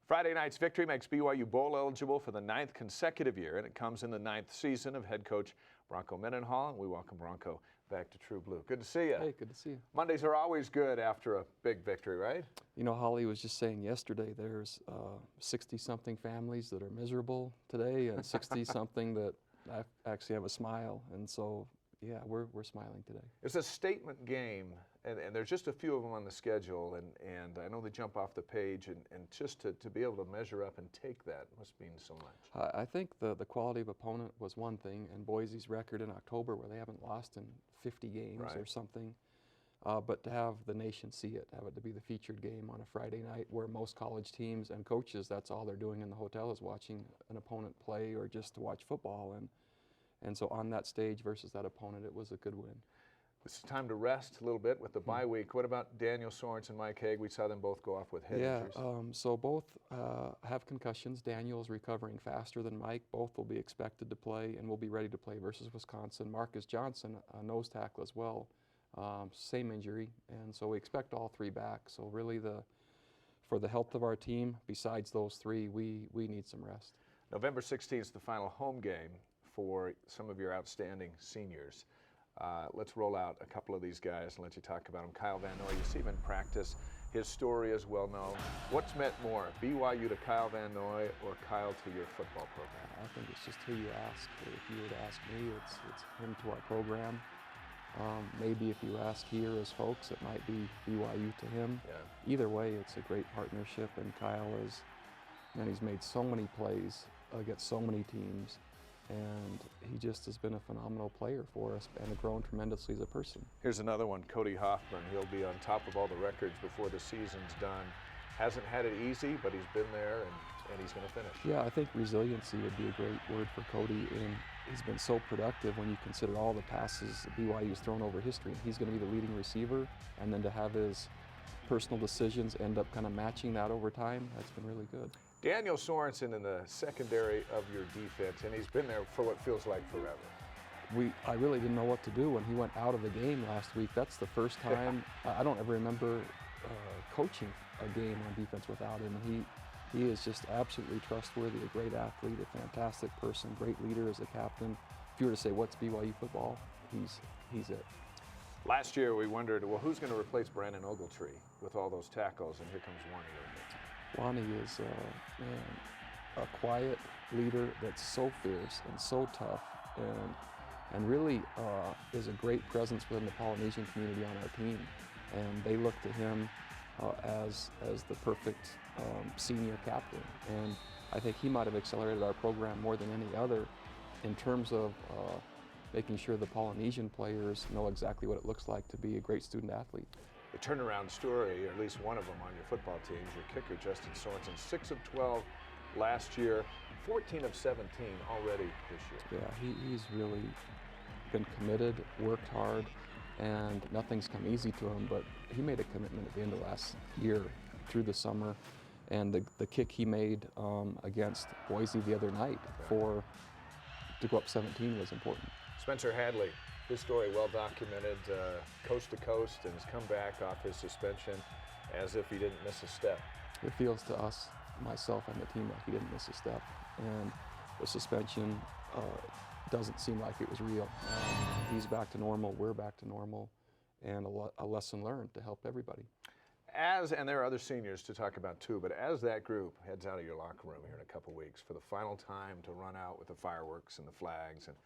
Friday night's victory makes BYU bowl eligible for the 9th consecutive year, and it comes in the 9th season of head coach Bronco Mendenhall. And we welcome Bronco back to True Blue. Good to see you. Hey, good to see you. Mondays are always good after a big victory, right? You know, Holly was just saying yesterday there's 60-something families that are miserable today and 60-something that actually have a smile. And so, yeah, we're smiling today. It's a statement game, and there's just a few of them on the schedule, and I know they jump off the page, and just to be able to measure up and take that must mean so much. I think the quality of opponent was one thing, and Boise's record in October where they haven't lost in 50 games or something. But to have the nation see it, have it to be the featured game on a Friday night where most college teams and coaches, that's all they're doing in the hotel is watching an opponent play or just to watch football. And so on that stage versus that opponent, it was a good win. It's time to rest a little bit with the bye week. What about Daniel Sorensen and Mike Hague? We saw them both go off with head injuries. So both have concussions. Daniel's recovering faster than Mike. Both will be expected to play and will be ready to play versus Wisconsin. Marcus Johnson, a nose tackle as well, same injury. And so we expect all three back. So really for the health of our team, besides those three, we need some rest. November 16th is the final home game for some of your outstanding seniors. Let's roll out a couple of these guys and let you talk about them. Kyle Van Noy, you see him in practice. His story is well known. What's meant more, BYU to Kyle Van Noy or Kyle to your football program? I think it's just who you ask. If you were to ask me, it's him to our program. Maybe if you ask here as folks, it might be BYU to him. Yeah. Either way, it's a great partnership, and Kyle he's made so many plays against so many teams. And he just has been a phenomenal player for us and grown tremendously as a person. Here's another one, Cody Hoffman. He'll be on top of all the records before the season's done. Hasn't had it easy, but he's been there and he's going to finish. Yeah, I think resiliency would be a great word for Cody. And he's been so productive when you consider all the passes BYU's thrown over history. He's going to be the leading receiver, and then to have his personal decisions end up kind of matching that over time, that's been really good. Daniel Sorensen in the secondary of your defense, and he's been there for what feels like forever. I really didn't know what to do when he went out of the game last week. That's the first time I don't ever remember coaching a game on defense without him. He is just absolutely trustworthy, a great athlete, a fantastic person, great leader as a captain. If you were to say what's BYU football, he's it. Last year we wondered, well, who's going to replace Brandon Ogletree with all those tackles, and here comes Wani. Wani is a quiet leader that's so fierce and so tough, and really is a great presence within the Polynesian community on our team. And they look to him as the perfect senior captain. And I think he might have accelerated our program more than any other in terms of making sure the Polynesian players know exactly what it looks like to be a great student athlete. The turnaround story, or at least one of them on your football team, is your kicker, Justin Sorensen. 6 of 12 last year, 14 of 17 already this year. Yeah, he's really been committed, worked hard, and nothing's come easy to him, but he made a commitment at the end of last year through the summer, and the kick he made against Boise the other night to go up 17 was important. Spencer Hadley, his story well documented, coast to coast, and has come back off his suspension as if he didn't miss a step. It feels to us, myself and the team, like he didn't miss a step, and the suspension doesn't seem like it was real. He's back to normal, we're back to normal, and a lesson learned to help everybody. And there are other seniors to talk about too, but as that group heads out of your locker room here in a couple weeks for the final time to run out with the fireworks and the flags and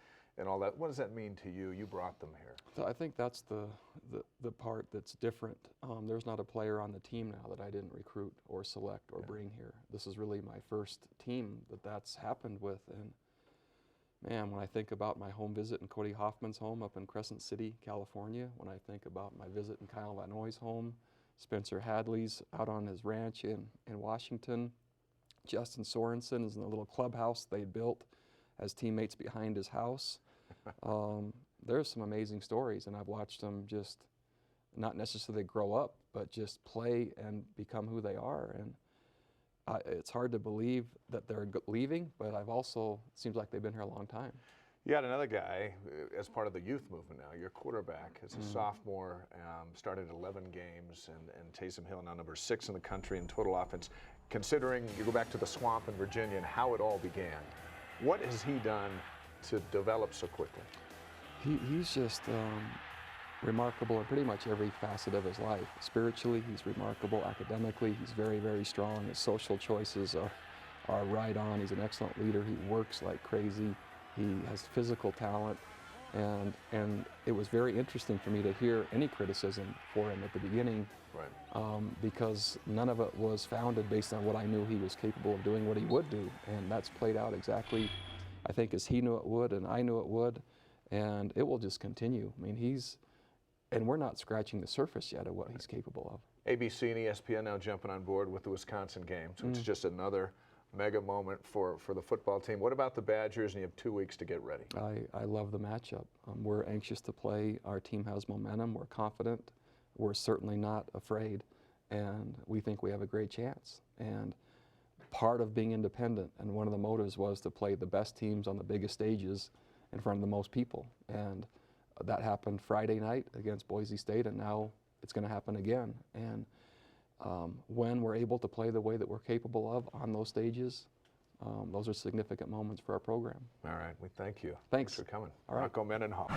all that, what does that mean to you? You brought them here. So I think that's the part that's different. There's not a player on the team now that I didn't recruit or select or bring here. This is really my first team that's happened with. And man, when I think about my home visit in Cody Hoffman's home up in Crescent City, California, when I think about my visit in Kyle Van Noy's home, Spencer Hadley's out on his ranch in Washington, Justin Sorensen is in the little clubhouse they built as teammates behind his house. There's some amazing stories, and I've watched them just not necessarily grow up, but just play and become who they are. And it's hard to believe that they're leaving, but it seems like they've been here a long time. You got another guy as part of the youth movement now. Your quarterback is a sophomore, started 11 games, and Taysom Hill now number 6 in the country in total offense. Considering you go back to the swamp in Virginia and how it all began, what has he done to develop so quickly? He's just remarkable in pretty much every facet of his life. Spiritually, he's remarkable. Academically, he's very, very strong. His social choices are right on. He's an excellent leader. He works like crazy. He has physical talent, and it was very interesting for me to hear any criticism for him at the beginning, Right. because none of it was founded based on what I knew he was capable of doing, what he would do, and that's played out exactly, I think, as he knew it would and I knew it would, and it will just continue. I mean, and we're not scratching the surface yet of what he's capable of. ABC and ESPN now jumping on board with the Wisconsin games, which is just another mega moment for the football team. What about the Badgers? And you have 2 weeks to get ready. I love the matchup. We're anxious to play. Our team has momentum. We're confident. We're certainly not afraid. And we think we have a great chance. And part of being independent, and one of the motives was to play the best teams on the biggest stages in front of the most people. And that happened Friday night against Boise State, and now it's going to happen again. And when we're able to play the way that we're capable of on those stages, those are significant moments for our program. All right, we thank you. Thanks. For coming. All right. Bronco Mendenhall.